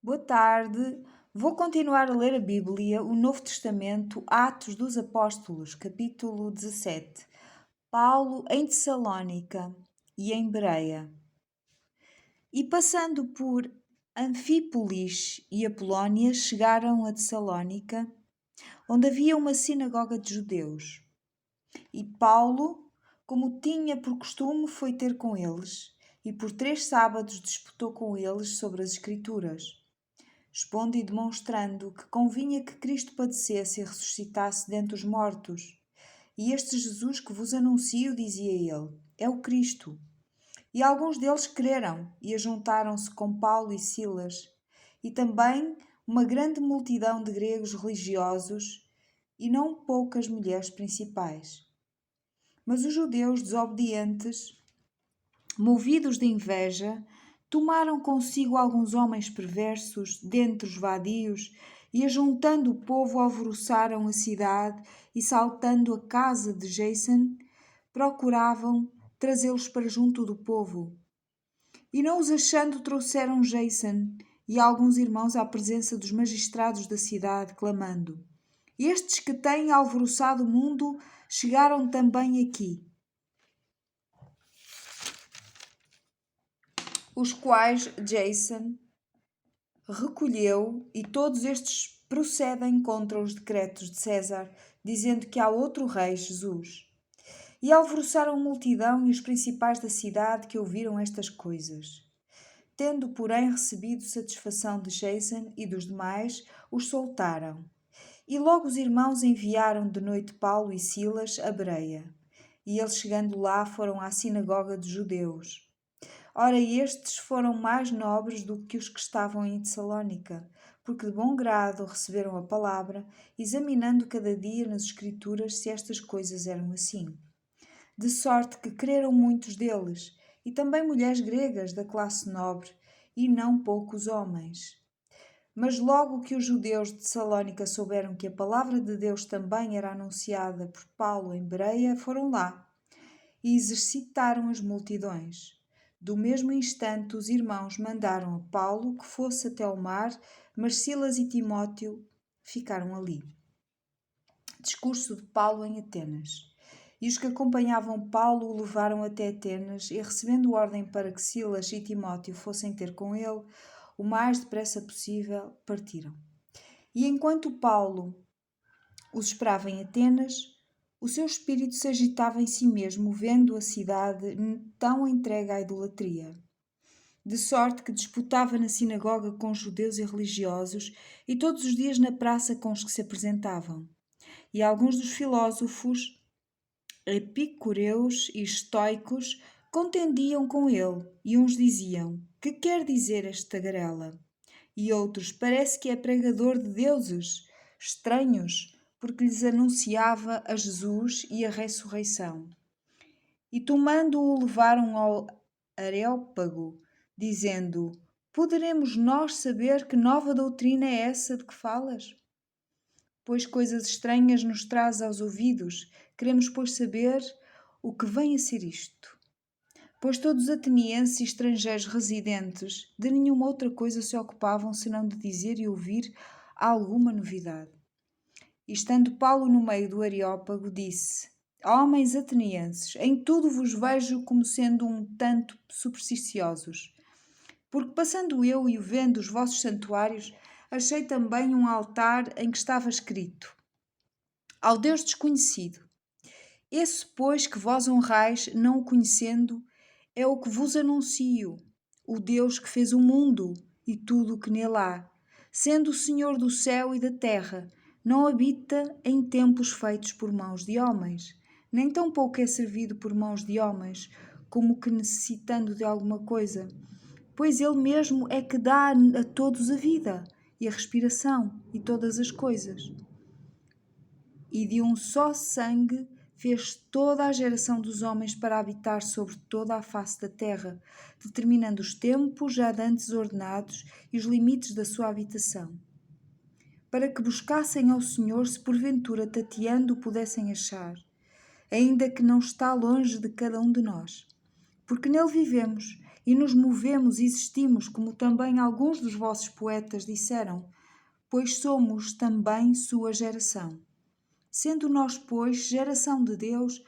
Boa tarde. Vou continuar a ler a Bíblia, o Novo Testamento, Atos dos Apóstolos, capítulo 17. Paulo em Tessalónica e em Bereia. E passando por Anfípolis e Apolónia, chegaram a Tessalónica, onde havia uma sinagoga de judeus. E Paulo, como tinha por costume, foi ter com eles, e por 3 sábados disputou com eles sobre as Escrituras, expondo e demonstrando que convinha que Cristo padecesse e ressuscitasse dentre os mortos. E este Jesus que vos anuncio, dizia ele, é o Cristo. E alguns deles creram e ajuntaram-se com Paulo e Silas, e também uma grande multidão de gregos religiosos e não poucas mulheres principais. Mas os judeus desobedientes, movidos de inveja, tomaram consigo alguns homens perversos dentre os vadios e, ajuntando o povo, alvoroçaram a cidade e, saltando a casa de Jason, procuravam trazê-los para junto do povo. E não os achando, trouxeram Jason e alguns irmãos à presença dos magistrados da cidade, clamando: Estes que têm alvoroçado o mundo chegaram também aqui. Os quais Jason recolheu, e todos estes procedem contra os decretos de César, dizendo que há outro rei, Jesus. E alvoroçaram a multidão e os principais da cidade que ouviram estas coisas. Tendo, porém, recebido satisfação de Jason e dos demais, os soltaram. E logo os irmãos enviaram de noite Paulo e Silas a Bereia. E eles, chegando lá, foram à sinagoga dos judeus. Ora, estes foram mais nobres do que os que estavam em Tessalónica, porque de bom grado receberam a palavra, examinando cada dia nas Escrituras se estas coisas eram assim. De sorte que creram muitos deles, e também mulheres gregas da classe nobre, e não poucos homens. Mas logo que os judeus de Tessalónica souberam que a palavra de Deus também era anunciada por Paulo em Bereia, foram lá e exercitaram as multidões. Do mesmo instante, os irmãos mandaram a Paulo que fosse até ao mar, mas Silas e Timóteo ficaram ali. Discurso de Paulo em Atenas. E os que acompanhavam Paulo o levaram até Atenas, e recebendo ordem para que Silas e Timóteo fossem ter com ele, o mais depressa possível, partiram. E enquanto Paulo os esperava em Atenas, o seu espírito se agitava em si mesmo, vendo a cidade tão entregue à idolatria. De sorte que disputava na sinagoga com judeus e religiosos, e todos os dias na praça com os que se apresentavam. E alguns dos filósofos, epicureus e estoicos, contendiam com ele, e uns diziam: Que quer dizer este tagarela? E outros: Parece que é pregador de deuses estranhos, porque lhes anunciava a Jesus e a ressurreição. E tomando-o, levaram ao Areópago, dizendo: Poderemos nós saber que nova doutrina é essa de que falas? Pois coisas estranhas nos traz aos ouvidos, queremos, pois, saber o que vem a ser isto. Pois todos os atenienses e estrangeiros residentes de nenhuma outra coisa se ocupavam senão de dizer e ouvir alguma novidade. E estando Paulo no meio do Areópago, disse: Homens atenienses, em tudo vos vejo como sendo um tanto supersticiosos. Porque passando eu e vendo os vossos santuários, achei também um altar em que estava escrito: Ao Deus desconhecido. Esse, pois, que vós honrais, não o conhecendo, é o que vos anuncio, o Deus que fez o mundo e tudo o que nele há, sendo o Senhor do céu e da terra, não habita em templos feitos por mãos de homens, nem tampouco é servido por mãos de homens, como que necessitando de alguma coisa, pois ele mesmo é que dá a todos a vida e a respiração e todas as coisas. E de um só sangue fez toda a geração dos homens para habitar sobre toda a face da terra, determinando os tempos já dantes ordenados e os limites da sua habitação, para que buscassem ao Senhor, se porventura tateando o pudessem achar, ainda que não está longe de cada um de nós, porque nele vivemos e nos movemos e existimos, como também alguns dos vossos poetas disseram, pois somos também sua geração. Sendo nós, pois, geração de Deus,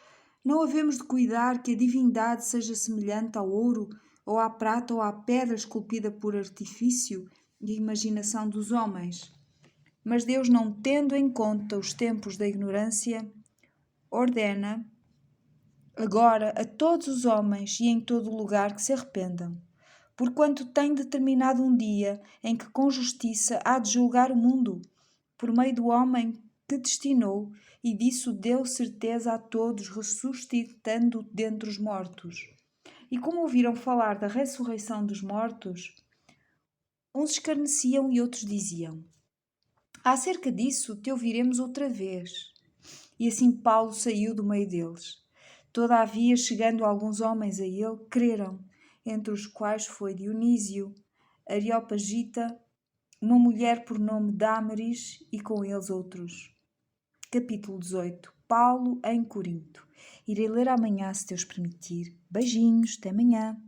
não havemos de cuidar que a divindade seja semelhante ao ouro, ou à prata, ou à pedra esculpida por artifício e imaginação dos homens. Mas Deus, não tendo em conta os tempos da ignorância, ordena agora a todos os homens e em todo lugar que se arrependam, porquanto tem determinado um dia em que com justiça há de julgar o mundo, por meio do homem que destinou, e disso deu certeza a todos, ressuscitando dentre os mortos. E como ouviram falar da ressurreição dos mortos, uns escarneciam e outros diziam: acerca disso te ouviremos outra vez. E assim Paulo saiu do meio deles. Todavia, chegando alguns homens a ele, creram, entre os quais foi Dionísio, Areopagita, uma mulher por nome Dámaris e com eles outros. Capítulo 18. Paulo em Corinto. Irei ler amanhã, se Deus permitir. Beijinhos, até amanhã.